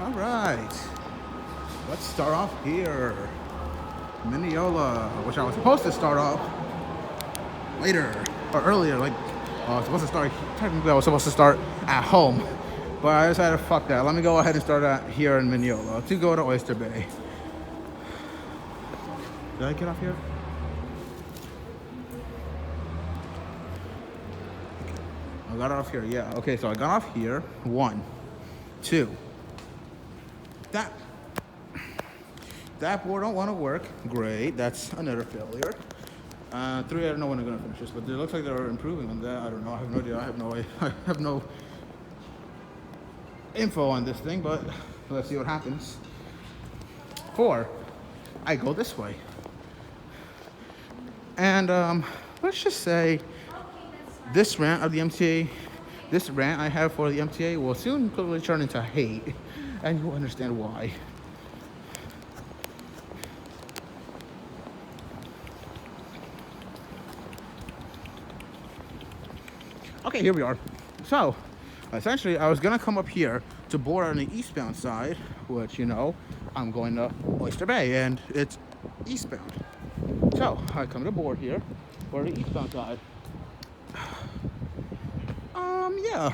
All right, let's start off here. Mineola, which I was supposed to start off later or earlier, like I was supposed to start. Technically, I was supposed to start at home, but I decided fuck that. Let me go ahead and start at here in Mineola to go to Oyster Bay. Did I get off here? I got off here. Yeah. Okay, so I got off here. 1, 2. That board don't want to work. Great. That's another failure. 3, I don't know when they're gonna finish this, but it looks like they're improving on that. I don't know. I have no idea. I have no info on this thing, but let's see what happens. 4, I go this way, and let's just say this rant of the MTA, this rant I have for the MTA will soon quickly turn into hate, and you'll understand why. Okay, here we are. So, essentially, I was gonna come up here to board on the eastbound side, which, you know, I'm going to Oyster Bay, and it's eastbound. So, I come to board here for the eastbound side. Yeah.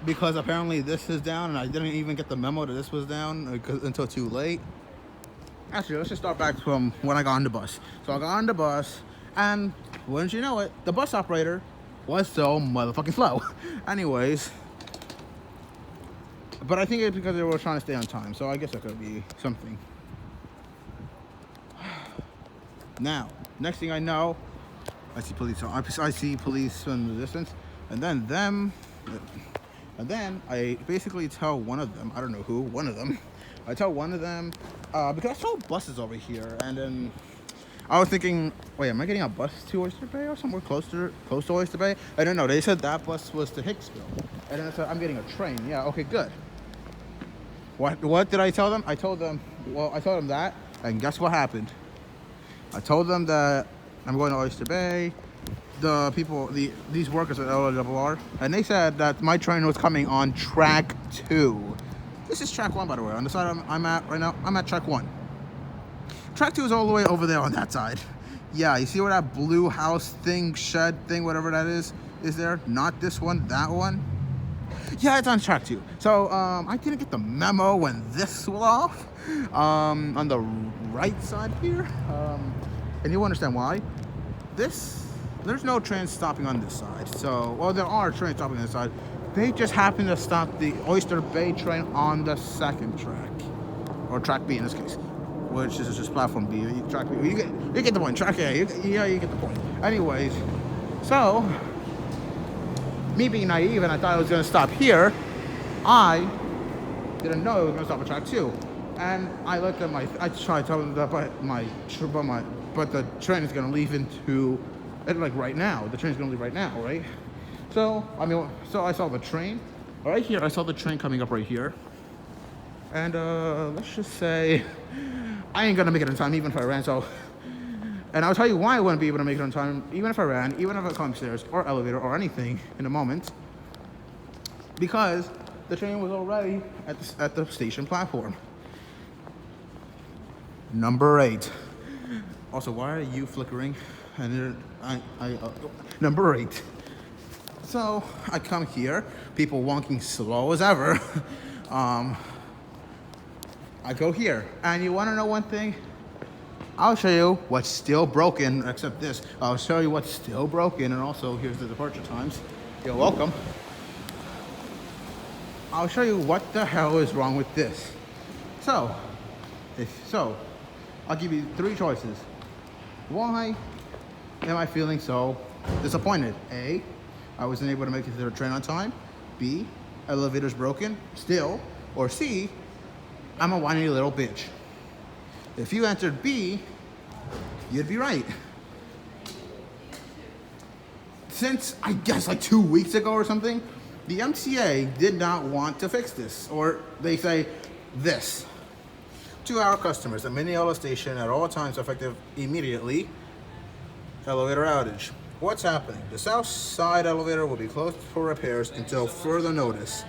Because apparently this is down, and I didn't even get the memo that this was down until too late. Actually, let's just start back from when I got on the bus. So I got on the bus, and wouldn't you know it, the bus operator was so motherfucking slow. Anyways, but I think it's because they were trying to stay on time, so I guess that could be something. Now, next thing I know, I see police. I see police in the distance, and then them, and then I basically tell one of them. I don't know who. One of them. I tell one of them because I saw buses over here, and then I was thinking, wait, am I getting a bus to Oyster Bay or somewhere close to Oyster Bay? I don't know. They said that bus was to Hicksville, and then I said I'm getting a train. Yeah, okay, good. What did I tell them? I told them that, and guess what happened? I told them that I'm going to Oyster Bay. The people, these workers at LIRR, and they said that my train was coming on track 2. This is track 1, by the way. On the side I'm at right now, I'm at track 1. Track 2 is all the way over there on that side. Yeah, you see where that blue house thing, shed thing, whatever that is there? Not this one, that one. Yeah, it's on track 2. So I didn't get the memo when this was off. On the right side here, and you'll understand why. There's no train stopping on this side. So, well, there are trains stopping on this side. They just happen to stop the Oyster Bay train on the second track, or track B in this case, which is just platform B. Track B. You get the point. Track A. You get the point. Anyways, so me being naive and I thought I was gonna stop here, I didn't know it was gonna stop at track 2. And I looked at I tried to tell them that, but the train is gonna leave into, like right now. The train's gonna leave right now, right? So, I saw the train. Right here, I saw the train coming up right here. And let's just say, I ain't gonna make it in time even if I ran, so. And I'll tell you why I wouldn't be able to make it on time, even if I ran, even if I climbed stairs or elevator or anything in a moment. Because the train was already at the station platform. Number 8. Also, why are you flickering? And number 8. So I come here, people walking slow as ever. I go here, and you want to know one thing? I'll show you what's still broken, except this. I'll show you what's still broken, and also here's the departure times. You're welcome. I'll show you what the hell is wrong with this. So, I'll give you 3 choices. Why am I feeling so disappointed? A, I wasn't able to make it to the train on time. B, elevator's broken still. Or C, I'm a whiny little bitch. If you answered B, you'd be right. Since, I guess, like 2 weeks ago or something, the MTA did not want to fix this. Or they say this. To our customers at Mineola Station at all times effective immediately, elevator outage. What's happening? The south side elevator will be closed for repairs until further notice.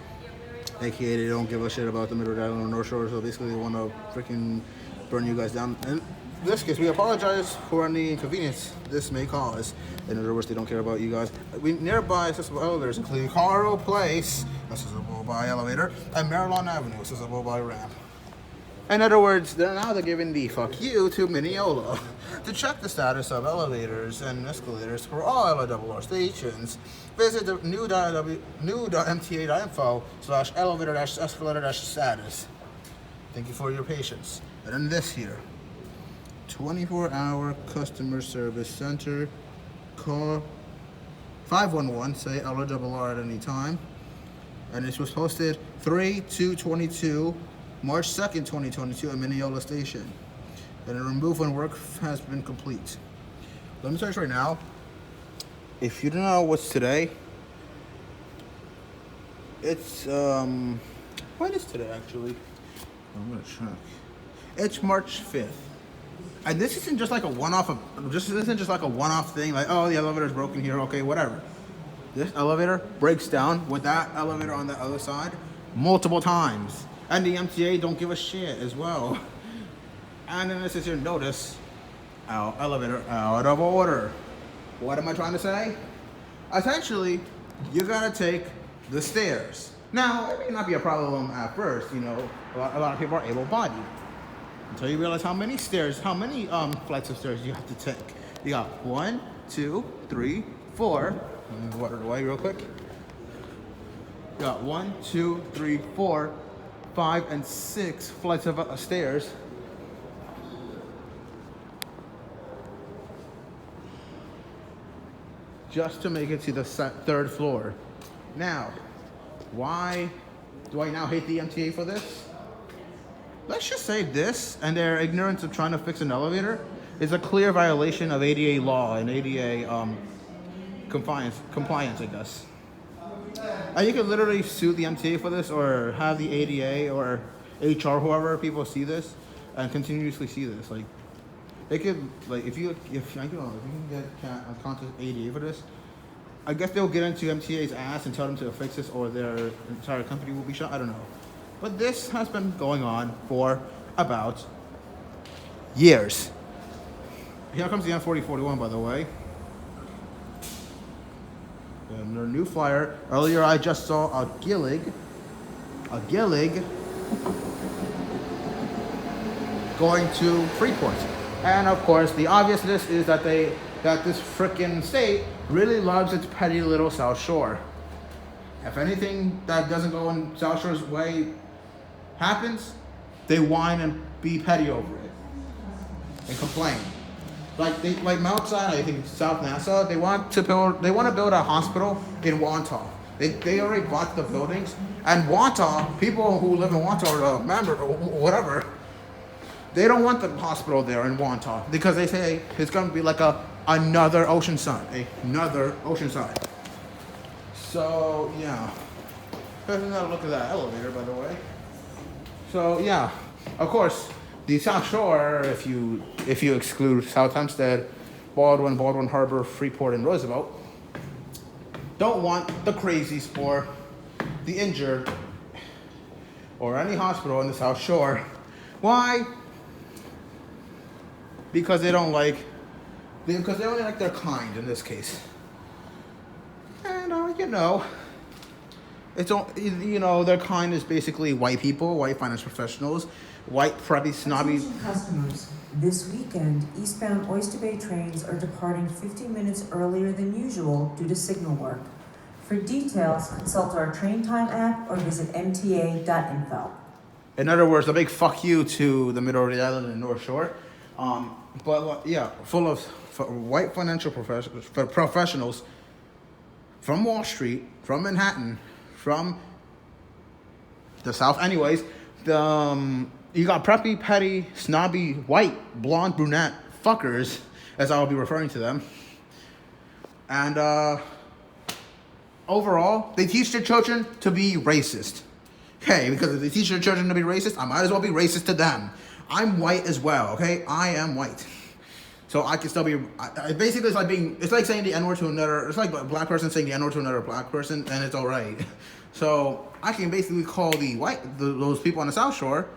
aka they don't give a shit about the Middle Island or North Shore, so basically they want to freaking burn you guys down. And in this case, we apologize for any inconvenience this may cause. In other words, they don't care about you guys. We nearby accessible elevators, including Carl Place, accessible by elevator, and Maryland Avenue, accessible by ramp. In other words, they're giving the fuck you to Mineola. To check the status of elevators and escalators for all LIRR stations, visit the new.mta.info/elevator-escalator-status. Thank you for your patience. And then this here, 24-hour customer service center. Call 511, say LIRR at any time. And this was posted 3/2/22. March 2nd, 2022 at Mineola Station. And the removal work has been complete. Let me tell you right now, if you don't know what's today, it's, what is today actually? I'm gonna check. It's March 5th. And this isn't just like a one-off, this isn't just like a one-off thing, like, oh, the elevator's broken here, okay, whatever. This elevator breaks down with that elevator on the other side multiple times. And the MTA don't give a shit as well. And then this is your notice, our elevator out of order. What am I trying to say? Essentially, you gotta take the stairs. Now, it may not be a problem at first, you know, a lot of people are able-bodied. Until you realize how many flights of stairs you have to take. You got 1, 2, 3, 4. Let me water it away real quick. You got 1, 2, 3, 4, 5, and 6 flights of stairs. Just to make it to the third floor. Now, why do I now hate the MTA for this? Let's just say this and their ignorance of trying to fix an elevator is a clear violation of ADA law and ADA compliance, I guess. And you could literally sue the MTA for this, or have the ADA or HR, whoever people see this, and continuously see this. Like, they could, like, if you can get contact ADA for this, I guess they'll get into MTA's ass and tell them to fix this, or their entire company will be shut. I don't know. But this has been going on for about years. Here comes the N4041, by the way. And their new flyer. Earlier, I just saw a Gillig going to Freeport. And of course, the obviousness is that this frickin' state really loves its petty little South Shore. If anything that doesn't go in South Shore's way happens, they whine and be petty over it and complain. Like Mount Sinai, I think South Nassau, they want to build a hospital in Wantagh. They already bought the buildings, and Wantagh, people who live in Wantagh, or member or whatever, they don't want the hospital there in Wantagh because they say it's going to be like another Oceanside. So yeah, here's another look at that elevator, by the way. So yeah, of course, the South Shore, if you exclude South Hempstead, Baldwin Harbor, Freeport, and Roosevelt, don't want the crazies or the injured or any hospital in the South Shore. Why? Because they only like their kind in this case. And their kind is basically white people, white finance professionals, white preppy snobby. Attention customers, this weekend, eastbound Oyster Bay trains are departing 15 minutes earlier than usual due to signal work. For details, consult our train time app or visit mta.info. In other words, a big fuck you to the middle of the island and North Shore. Full of white financial professionals from Wall Street, from Manhattan, from the South. Anyways, you got preppy, petty, snobby, white, blonde, brunette fuckers, as I'll be referring to them. And overall, they teach their children to be racist. Okay, because if they teach their children to be racist, I might as well be racist to them. I'm white as well, okay? I am white. So I can still be. Basically, it's like being. It's like saying the N word to another. It's like a black person saying the N word to another black person, and it's all right. So I can basically call those people on the South Shore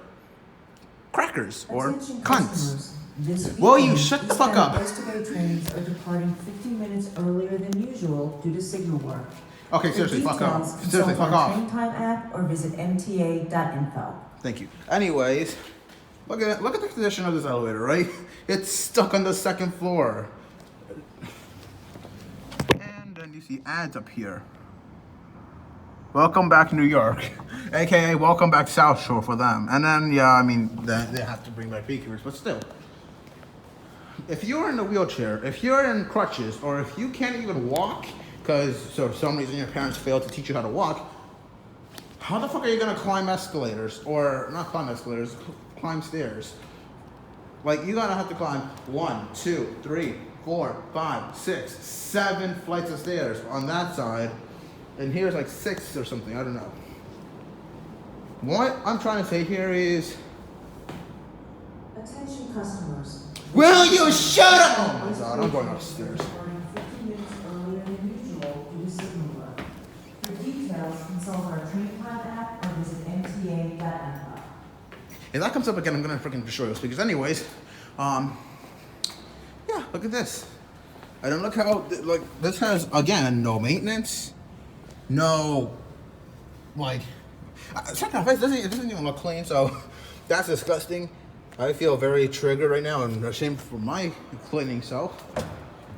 crackers or Attention cunts. customers. This Will you weekend, shut the fuck eastbound up? Oyster Bay trains are departing 50 minutes earlier than usual due to signal work. Okay, For seriously, fuck details, off. consult Seriously, fuck our off. Train Time app or visit mta.info. Thank you. Anyways, look at the condition of this elevator, right? It's stuck on the second floor. And then you see ads up here. Welcome back New York, aka welcome back South Shore for them. And then they have to bring back beekeepers, but still. If you're in a wheelchair, if you're in crutches, or if you can't even walk because for some reason your parents failed to teach you how to walk, how the fuck are you gonna climb escalators? Or not climb escalators, climb stairs? Like you gotta have to climb 1, 2, 3, 4, 5, 6, 7 flights of stairs on that side. And here's like 6 or something, I don't know. What I'm trying to say here is, Attention customers. will you shut up? Oh my god, I'm going upstairs. Departing 50 minutes earlier than usual due to signal work. For details, consult our Train Time app or visit mta.info. If that comes up again, I'm gonna freaking destroy those speakers. Anyways, yeah, look at this. I don't look how this has again no maintenance, no check out face. It doesn't even look clean. So that's disgusting. I feel very triggered right now and ashamed for my cleaning self.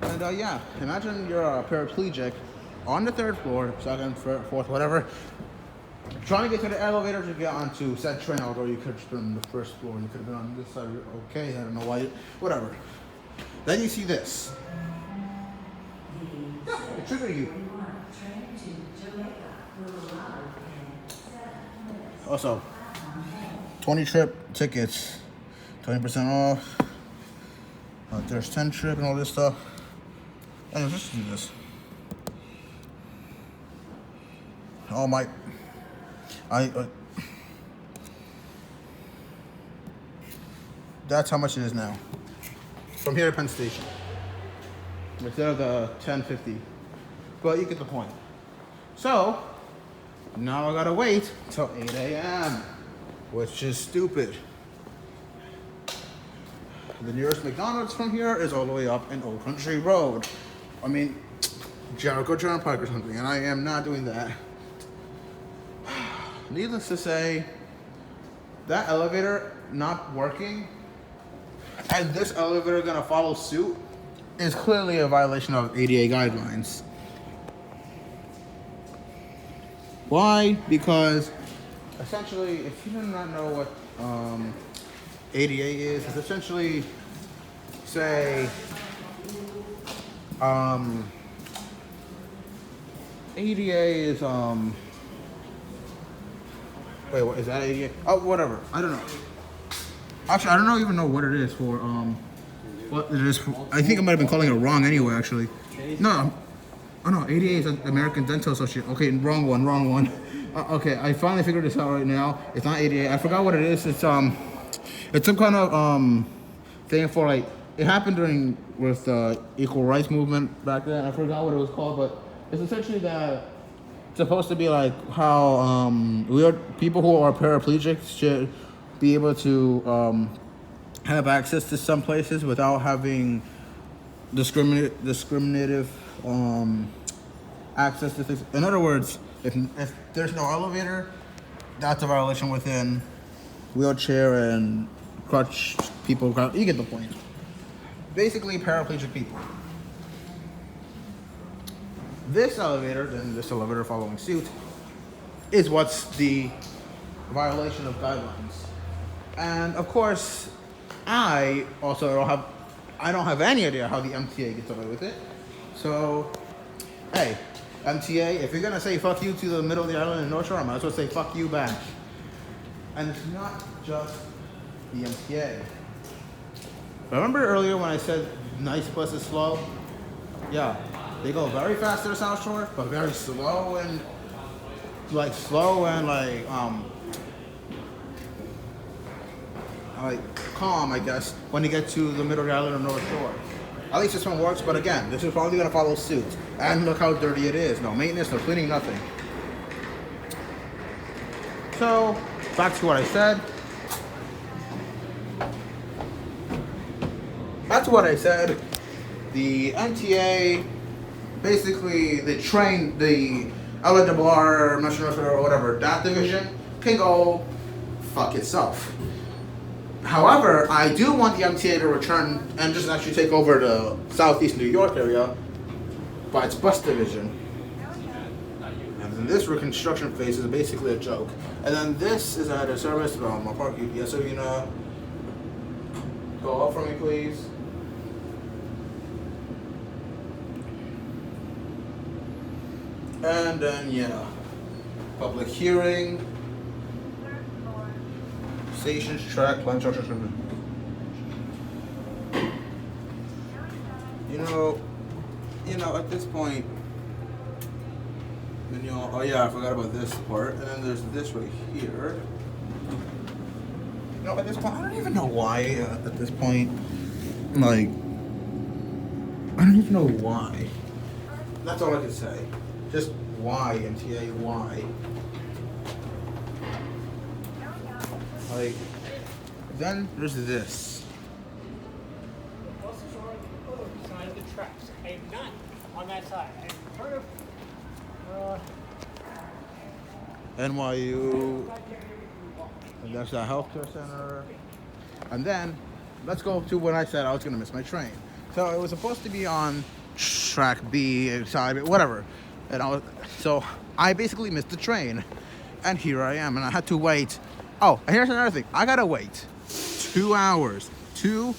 And yeah, imagine you're a paraplegic on the 3rd floor, 2nd, 4th, whatever, trying to get to the elevator to get onto said train, although you could have been on the 1st floor, you could have been on this side, okay, I don't know why, whatever. Then you see this. Yeah, it trigger you. Also, 20 trip tickets, 20% off. There's 10 trip and all this stuff. Anyways, let's do this. Oh my, that's how much it is now. From here to Penn Station. Instead of the 10.50. But you get the point. So, now I gotta wait till 8 a.m. Which is stupid. The nearest McDonald's from here is all the way up in Old Country Road. I mean, Jericho Turnpike or something, and I am not doing that. Needless to say, that elevator not working and this elevator gonna follow suit is clearly a violation of ADA guidelines. Why? Because essentially, if you do not know what ADA is, it's essentially, say, ADA is wait, what is that ADA? Oh, whatever. I don't know. Actually, I don't even know what it is for. What it is for. I think I might have been calling it wrong anyway. Actually, no. Oh no, ADA is American Dental Association. Okay, wrong one. Okay, I finally figured this out right now. It's not ADA. I forgot what it is. It's some kind of thing for like. It happened with the equal rights movement back then. I forgot what it was called, but it's essentially that. It's supposed to be like how people who are paraplegics should be able to have access to some places without having discriminative access to things. In other words, if there's no elevator, that's a violation within wheelchair and crutch people. You get the point. Basically, paraplegic people. This elevator, then this elevator following suit, is what's the violation of guidelines. And of course, I don't have any idea how the MTA gets away with it. So, hey, MTA, if you're gonna say fuck you to the middle of the island in North Shore, I might as well say fuck you back. And it's not just the MTA. Remember earlier when I said nice bus is slow? Yeah. They go very fast to the South Shore, but very slow and calm, I guess, when you get to the middle of the island or North Shore. At least this one works, but again, this is probably going to follow suit. And look how dirty it is. No maintenance, no cleaning, nothing. So, back to what I said. The MTA, basically, the train, the LIRR, I'm not sure if or whatever, that division can go fuck itself. However, I do want the MTA to return and just actually take over the Southeast New York area by its bus division. And then this reconstruction phase is basically a joke. And then this is at a service from my park UPS arena. Go up for me, please. And then, yeah, public hearing, stations, track, plan structure. You know, at this point, then oh yeah, I forgot about this part. And then there's this right here. You know, at this point, I don't even know why. At this point, like, I don't even know why. That's all I can say. Just why, MTA, why? Like, then there's this. Buses are on the other side of the tracks. I'm not on that side. I'm part of NYU, and there's that healthcare center. And then, let's go to when I said I was gonna miss my train. So it was supposed to be on track B, side, whatever. And so I basically missed the train. And here I am, and I had to wait. Oh, and here's another thing. I gotta wait 2 hours, 2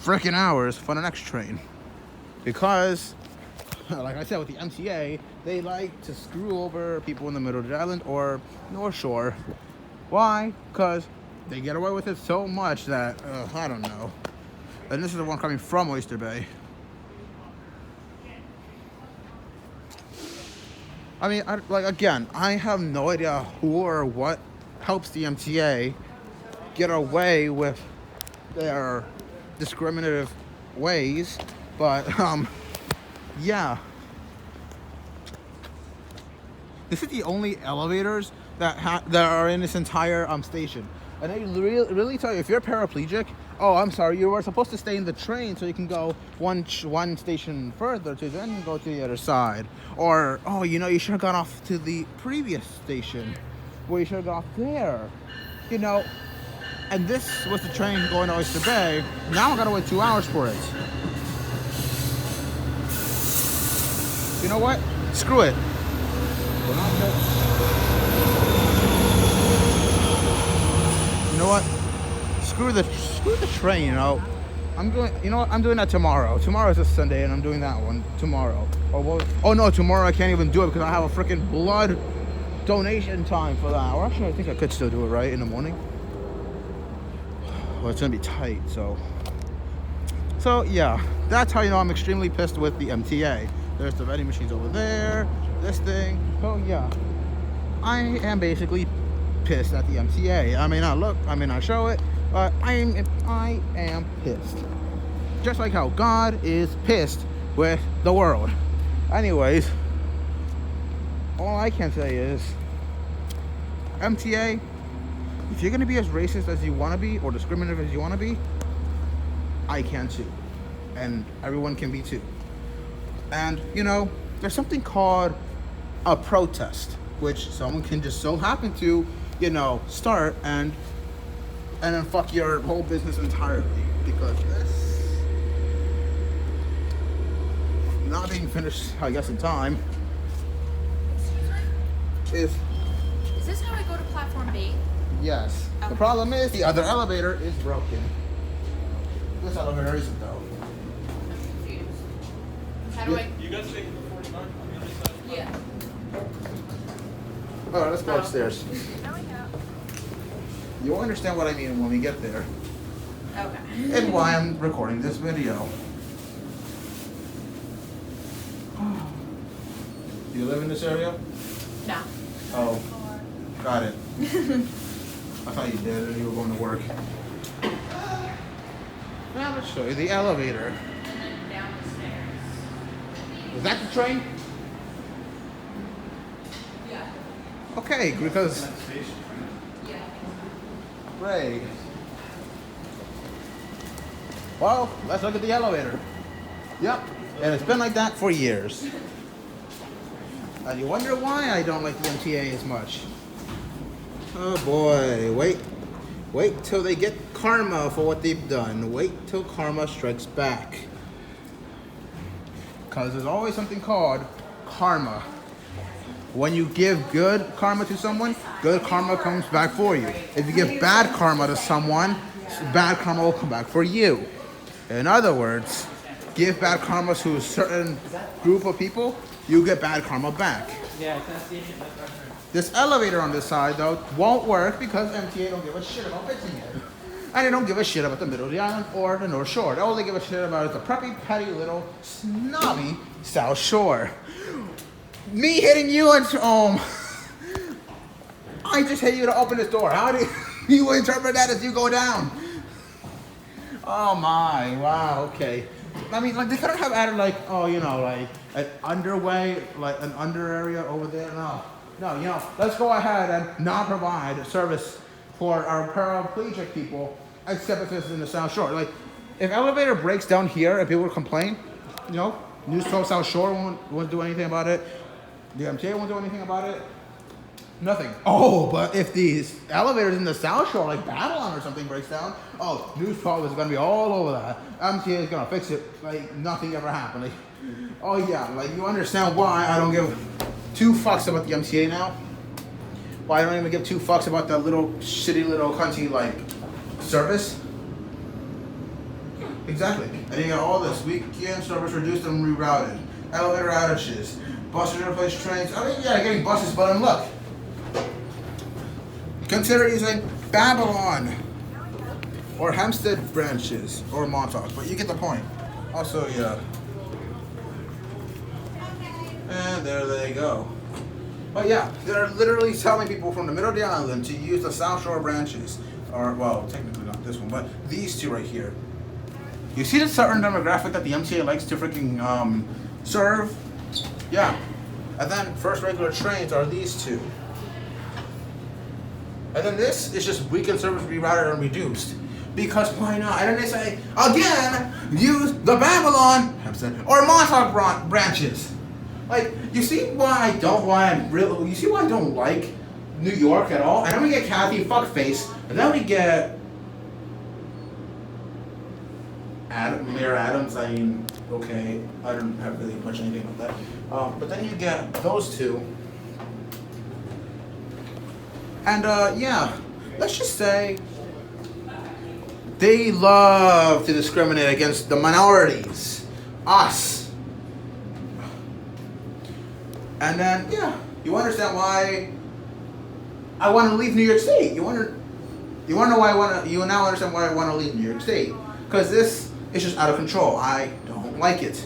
freaking hours for the next train. Because, like I said, with the MTA, they like to screw over people in the middle of the island or North Shore. Why? Because they get away with it so much that, I don't know. And this is the one coming from Oyster Bay. I mean, again, I have no idea who or what helps the MTA get away with their discriminative ways, but, yeah. This is the only elevators that are in this entire station. And they really tell you, if you're paraplegic, oh, I'm sorry, you were supposed to stay in the train so you can go one station further to then go to the other side. Or, oh, you know, you should have gone off to the previous station. Well, you should have gone off there. You know, and this was the train going to Oyster Bay. Now I gotta wait 2 hours for it. You know what? Screw it. You know what? Screw the train, you know. I'm doing that tomorrow. Tomorrow's a Sunday and I'm doing that one tomorrow. Oh no, tomorrow I can't even do it because I have a freaking blood donation time for that. Or actually I think I could still do it right in the morning. Well, it's gonna be tight, so yeah, that's how you know I'm extremely pissed with the MTA. There's the vending machines over there, this thing. Oh yeah, I am basically pissed at the MTA. I may not look, I may not show it, but I am pissed. Just like how God is pissed with the world. Anyways, all I can say is, MTA, if you're gonna be as racist as you wanna be, or discriminative as you wanna be, I can too. And everyone can be too. And, you know, there's something called a protest, which someone can just so happen to, you know, start and then fuck your whole business entirely. Because this not being finished, I guess, in time is this how I go to platform B? yes. Okay. The problem is the other elevator is broken. This elevator isn't though. I'm confused. How do I? You guys take the 49 on the other side? Yeah. Alright, let's go upstairs. You'll understand what I mean when we get there. Okay. And why I'm recording this video. Do you live in this area? No. Oh, got it. I thought you did and you were going to work. Now let's show you the elevator. And then down the stairs. Is that the train? Yeah. Okay, because Yeah. great. Well, let's look at the elevator. Yep, and it's been like that for years. And you wonder why I don't like the MTA as much. Oh boy, wait till they get karma for what they've done. Wait till karma strikes back. Because there's always something called karma. When you give good karma to someone, good karma comes back for you. If you give bad karma to someone, bad karma will come back for you. In other words, give bad karma to a certain group of people, you get bad karma back. This elevator on this side, though, won't work because MTA don't give a shit about fixing it. And they don't give a shit about the middle of the island or the North Shore. All they give a shit about is the preppy, petty, little, snobby South Shore. Me hitting you and I just hit you to open this door. How do you interpret that as you go down? Oh my, wow, okay. I mean, like, they couldn't have added, like, oh, you know, like, an underway, like, an under area over there. No, you know, let's go ahead and not provide service for our paraplegic people, except if it's in the South Shore. Like, if elevator breaks down here and people complain, you know, News 12 South Shore won't do anything about it. The MTA won't do anything about it. Nothing. Oh, but if these elevators in the South Shore, like Babylon or something, breaks down, oh, News 12 is going to be all over that. MTA is going to fix it like nothing ever happened. Like, oh yeah, like you understand why I don't give two fucks about the MTA now? Why I don't even give two fucks about that little shitty little country like service? Exactly. And you got all this weekend service reduced and rerouted, elevator outages, buses replace trains. I mean, yeah, getting buses, but look. Consider using Babylon or Hempstead branches or Montauk, but you get the point. Also, yeah. And there they go. But yeah, they're literally telling people from the middle of the island to use the South Shore branches. Or, well, technically not this one, but these two right here. You see the certain demographic that the MTA likes to freaking serve? Yeah. And then first regular trains are these two. And then this is just weekend service rerouted and reduced. Because why not? And then they say, again, use the Babylon or Montauk branches. Like, you see why I don't like New York at all? And then we get Kathy Fuckface, and then we get Mayor Adams. I mean, okay, I don't have really much anything about that. But then you get those two. And yeah, let's just say they love to discriminate against the minorities, us. And then, yeah, you understand why I want to leave New York State. You now understand why I want to leave New York State. Because this is just out of control. I don't like it.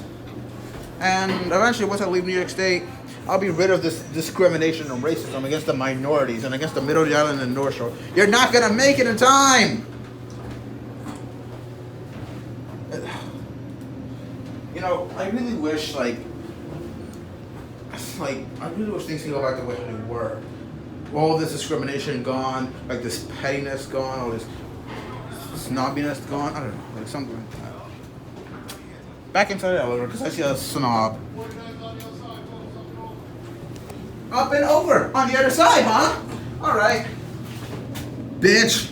And eventually, once I leave New York State, I'll be rid of this discrimination and racism against the minorities and against the middle of the island and North Shore. You're not going to make it in time. You know, I really wish, I really wish things could go back the way they were. All this discrimination gone, like this pettiness gone, all this snobbiness gone. I don't know, like something like that. Back inside the elevator, because I see a snob. Up and over on the other side, huh? All right, bitch.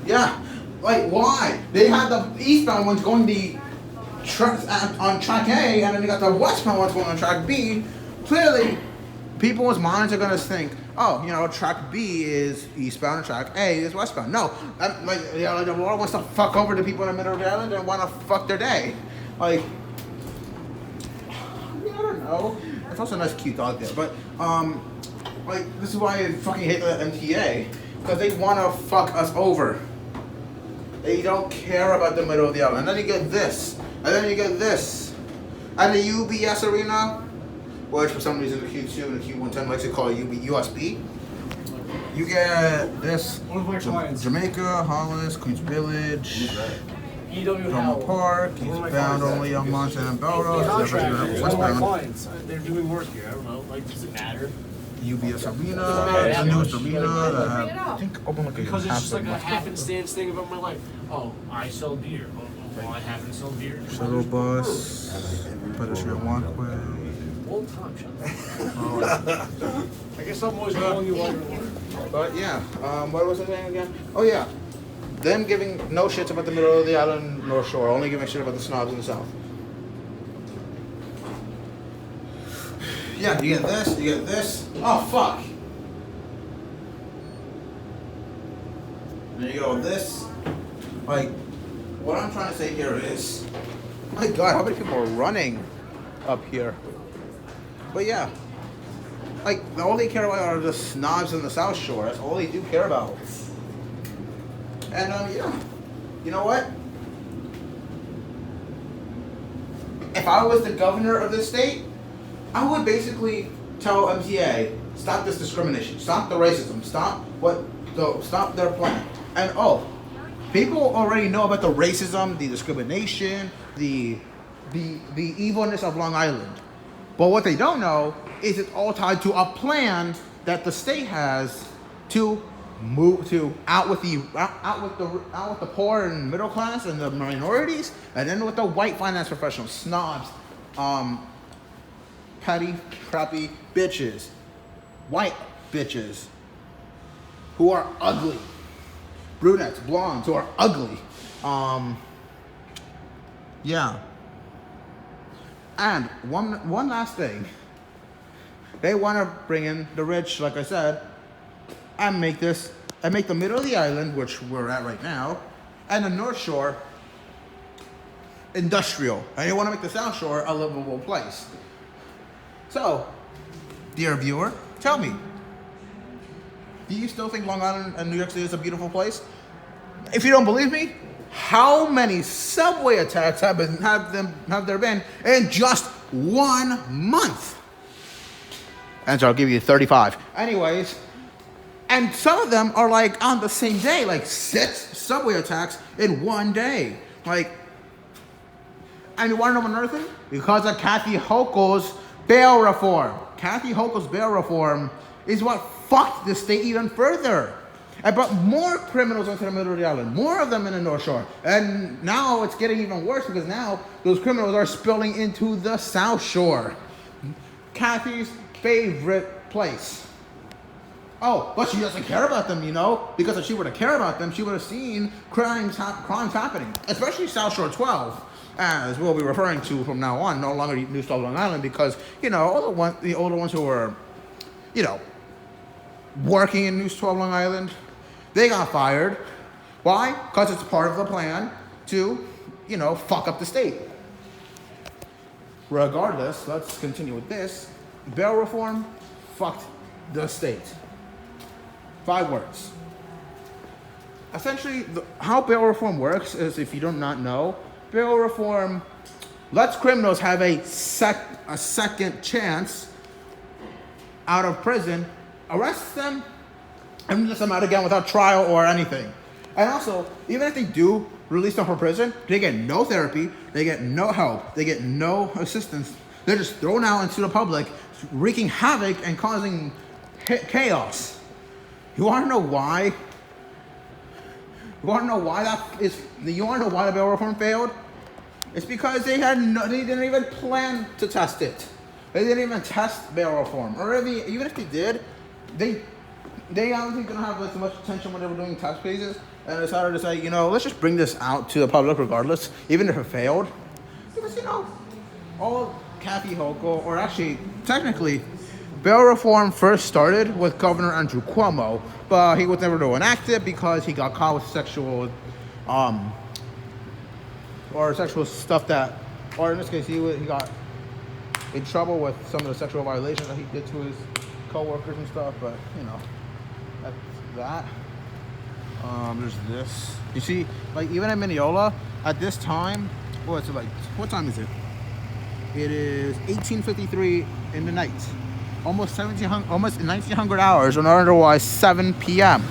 Yeah, like why? They had the eastbound ones going on track A, and then they got the westbound ones going on track B. Clearly, people's minds are gonna think, oh, you know, track B is eastbound and track A is westbound. No, the world wants to fuck over the people in the middle of the island and want to fuck their day. Like, I don't know. It's also a nice, cute dog there, but this is why I fucking hate the MTA, because they want to fuck us over. They don't care about the middle of the island. And then you get this, and then you get this, and the UBS arena, which for some reason the Q2 and the Q110 likes to call it USB. You get this One of my clients. Jamaica, Hollis, Queens Village, EW Belmont Howell. Park, he's One of my bound clients. only on Montana and Belrose, Contract. One of my westbound. clients. They're doing work here. I don't know. Like, does it matter? UBS Arena, matter. the newest arena that Bring it have, I up. think open like Because it's just like a half happenstance thing about my life. Oh, I sell beer. Well, I happen to sell beer. shuttle bus, pedestrian walkway. Old time, shut I guess I'm always calling you while you're at work. But yeah, what was I saying again? Oh yeah, them giving no shits about the middle of the island North Shore, only giving shit about the snobs in the south. Yeah, you get this, you get this. Oh fuck. There you go, this. Like, what I'm trying to say here is, my God, how many people are running up here? But yeah, like, all they care about are the snobs in the South Shore. That's all they do care about. And yeah, you know what? If I was the governor of this state, I would basically tell MTA, stop this discrimination, stop the racism, stop their plan. And people already know about the racism, the discrimination, the evilness of Long Island. But what they don't know is it's all tied to a plan that the state has to move to out with the poor and middle class and the minorities, and then with the white finance professionals, snobs, petty, crappy bitches, white bitches who are ugly, brunettes, blondes who are ugly. Yeah. And one last thing. They want to bring in the rich, like I said, and make the middle of the island, which we're at right now, and the North Shore industrial. And they want to make the South Shore a livable place. So, dear viewer, tell me, do you still think Long Island and New York City is a beautiful place? If you don't believe me, how many subway attacks have there been in just 1 month? And so I'll give you 35. Anyways, and some of them are like on the same day, like 6 subway attacks in 1 day. Like, and you want to know another thing? Because of Kathy Houchl's bail reform. Kathy Houchl's bail reform is what fucked the state even further. I brought more criminals onto the middle of the island, more of them in the North Shore. And now it's getting even worse because now those criminals are spilling into the South Shore. Kathy's favorite place. Oh, but she doesn't care about them, you know? Because if she were to care about them, she would have seen crimes happening, especially South Shore 12, as we'll be referring to from now on, no longer New 12 Long Island, because, you know, all the older ones who were, you know, working in New 12 Long Island, they got fired. Why? Because it's part of the plan to, you know, fuck up the state. Regardless, let's continue with this. Bail reform fucked the state. 5 words. Essentially, how bail reform works is, if you do not know, bail reform lets criminals have a second chance out of prison, arrest them, and release them out again without trial or anything. And also, even if they do release them from prison, they get no therapy, they get no help, they get no assistance. They're just thrown out into the public, wreaking havoc and causing chaos. You want to know why? You want to know why you want to know why the bail reform failed? It's because they didn't even plan to test it. They didn't even test bail reform. Or even if they did, they obviously didn't have as much attention when they were doing test cases, and decided to say, you know, let's just bring this out to the public regardless, even if it failed. Because, you know, all Kathy Houchl, or actually, technically, bail reform first started with Governor Andrew Cuomo, but he was never to enact it because he got caught with sexual stuff or in this case, he got in trouble with some of the sexual violations that he did to his co-workers and stuff. But you know, that's that. There's this. You see, like even in Mineola at this time, what time is it? It is 18:53 in the night. almost 1900 hours, or otherwise 7 p.m.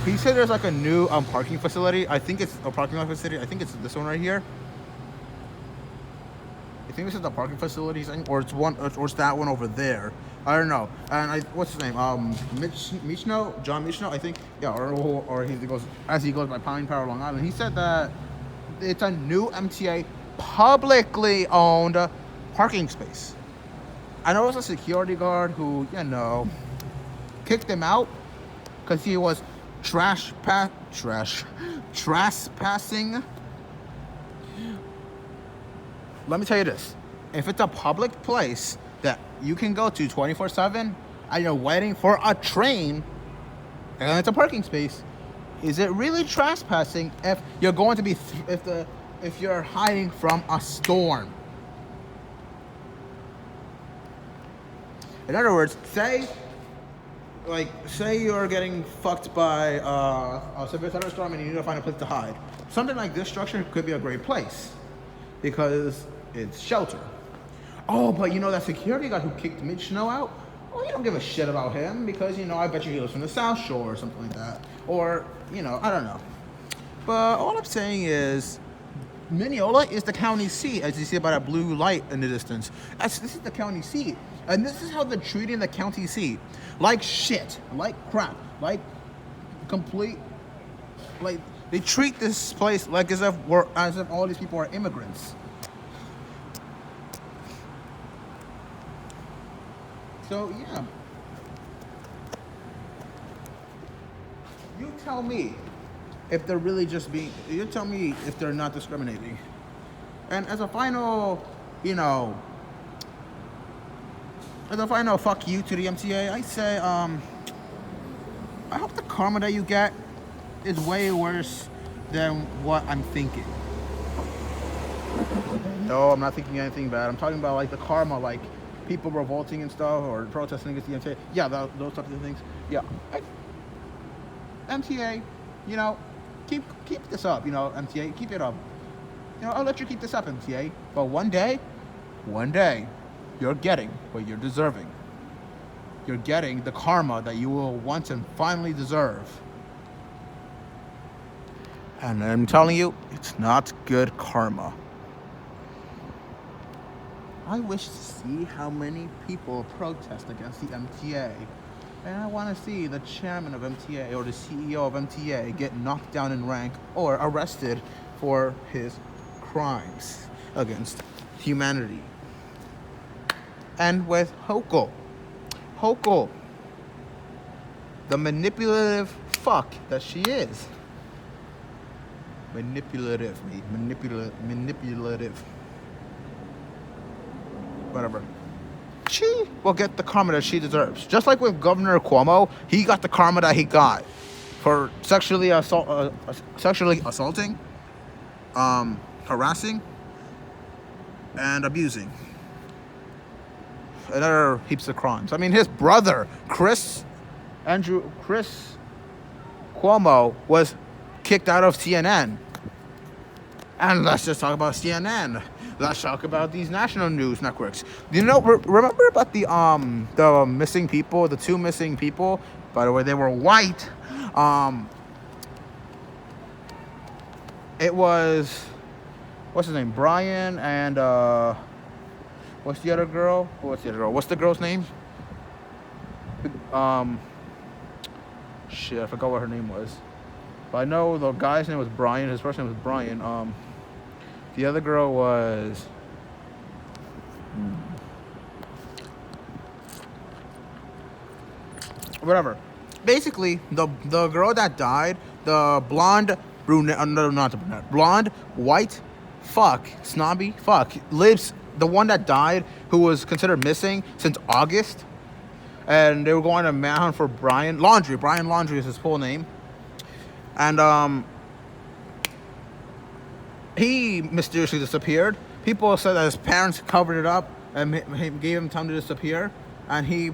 He said there's like a new parking facility. I think it's a parking lot facility. I think it's this one right here. I think this is the parking facility, or it's that one over there. I don't know. And what's his name? John Michno, I think. Yeah, or he goes by Pine Power, Long Island. He said that it's a new MTA publicly owned parking space. I know it was a security guard who, kicked him out because he was trespassing. Let me tell you this. If it's a public place that you can go to 24/7 and you're waiting for a train and it's a parking space, is it really trespassing if you're going to be if you're hiding from a storm? In other words, say you're getting fucked by a severe thunderstorm and you need to find a place to hide. Something like this structure could be a great place because it's shelter. Oh, but that security guy who kicked Michno out? Well, you don't give a shit about him because, I bet you he lives from the South Shore or something like that. Or, I don't know. But all I'm saying is, Mineola is the county seat, as you see by that blue light in the distance. This is the county seat. And this is how they're treating the county seat. Like shit. Like crap. Like complete... Like, they treat this place like as if all these people are immigrants. So, yeah. You tell me if they're really just being... You tell me if they're not discriminating. And as a final, fuck you to the MTA, I say, I hope the karma that you get is way worse than what I'm thinking. No, I'm not thinking anything bad. I'm talking about, like, the karma, like... people revolting and stuff, or protesting against the MTA. Yeah, those types of things. Yeah. MTA, keep this up, MTA, keep it up. I'll let you keep this up, MTA. But one day, you're getting what you're deserving. You're getting the karma that you will once and finally deserve. And I'm telling you, it's not good karma. I wish to see how many people protest against the MTA. And I want to see the chairman of MTA or the CEO of MTA get knocked down in rank or arrested for his crimes against humanity. And with Houchl, the manipulative fuck that she is. Manipulative. Whatever. She will get the karma that she deserves. Just like with Governor Cuomo, he got the karma that he got for sexually assaulting, harassing, and abusing. And other heaps of crimes. I mean, his brother, Chris Cuomo, was kicked out of CNN. And let's just talk about CNN. Let's talk about these national news networks. Remember about the missing people, the 2 missing people? By the way, they were white. It was, what's his name? Brian and what's the other girl? What's the girl's name? Shit, I forgot what her name was. But I know the guy's name was Brian. His first name was Brian. The other girl was... Whatever. Basically, the girl that died, the blonde, brunette, no, not the brunette, blonde, white, snobby, lives, the one that died, who was considered missing since August, and they were going to manhunt for Brian Laundrie is his full name, and he mysteriously disappeared. People said that his parents covered it up and gave him time to disappear. And they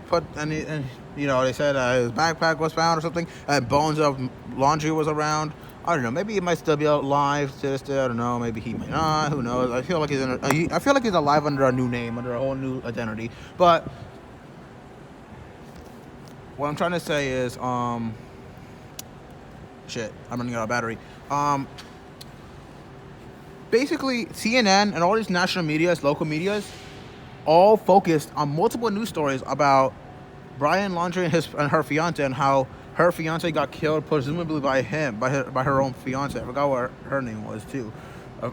said his backpack was found or something. And bones of Laundrie was around. I don't know. Maybe he might still be alive to this day. I don't know. Maybe he might not. Who knows? I feel like I feel like he's alive under a new name, under a whole new identity. But what I'm trying to say is, shit, I'm running out of battery. Basically, CNN and all these national medias, local medias, all focused on multiple news stories about Brian Laundrie and her fiance, and how her fiance got killed, presumably by him, by her own fiance. I forgot what her name was too.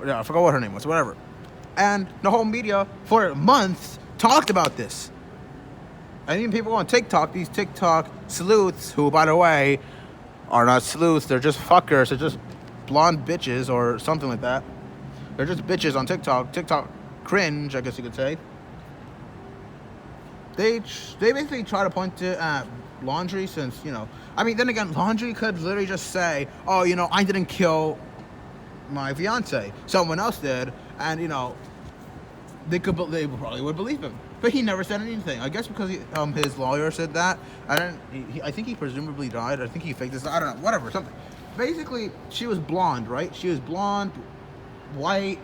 Yeah, I forgot what her name was. Whatever. And the whole media for months talked about this. And even people on TikTok, these TikTok sleuths, who, by the way, are not sleuths. They're just fuckers. They're just blonde bitches or something like that. They're just bitches on TikTok. TikTok cringe, I guess you could say. They basically try to point to Laundrie, since, you know, I mean, then again, Laundrie could literally just say, oh, you know, I didn't kill my fiance, someone else did, and, you know, they probably would believe him. But he never said anything. I guess because his lawyer said that. I think he presumably died. I think he faked this. I don't know. Whatever. Something. Basically, she was blonde, right? She was blonde, white,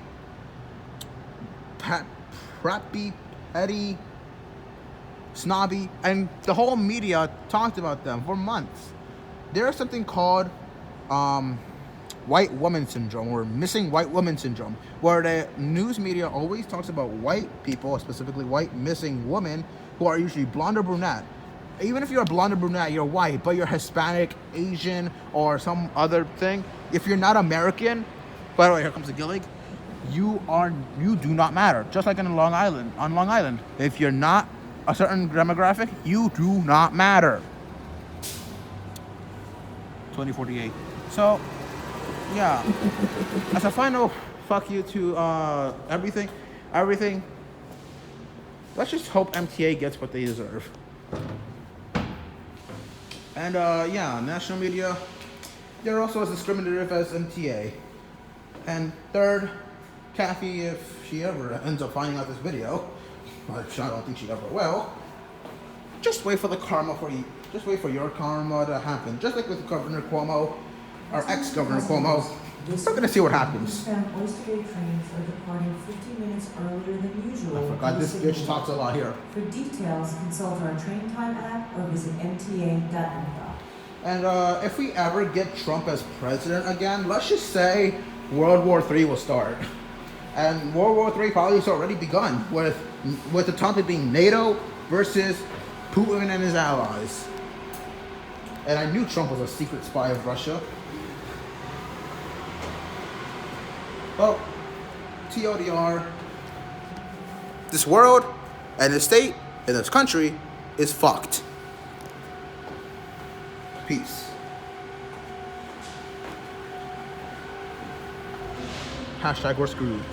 preppy, petty, snobby, and the whole media talked about them for months. There's something called white woman syndrome, or missing white woman syndrome, where the news media always talks about white people, specifically white missing women, who are usually blonde or brunette. Even if you're a blonde or brunette, you're white, but you're Hispanic, Asian, or some other thing. If you're not American, by the way, here comes the gillig, you do not matter. Just like on Long Island, if you're not a certain demographic, you do not matter. 2048. So, yeah. As a final fuck you to everything, let's just hope MTA gets what they deserve. And yeah, national media, they're also as discriminative as MTA. And third, Kathy, if she ever ends up finding out this video, which I don't think she ever will, just wait for the karma for you. Just wait for your karma to happen. Just like with Governor Cuomo, or ex-Governor Cuomo. We're gonna see what happens. Eastbound Oyster Bay trains are departing 50 minutes earlier than usual. I forgot this bitch talks a lot here. For details, consult our train time app or visit mta.info. And if we ever get Trump as president again, let's just say World War III will start. And World War III probably has already begun, with the topic being NATO versus Putin and his allies. And I knew Trump was a secret spy of Russia. Well, TLDR, this world and this state and this country is fucked. Peace. # we're screwed.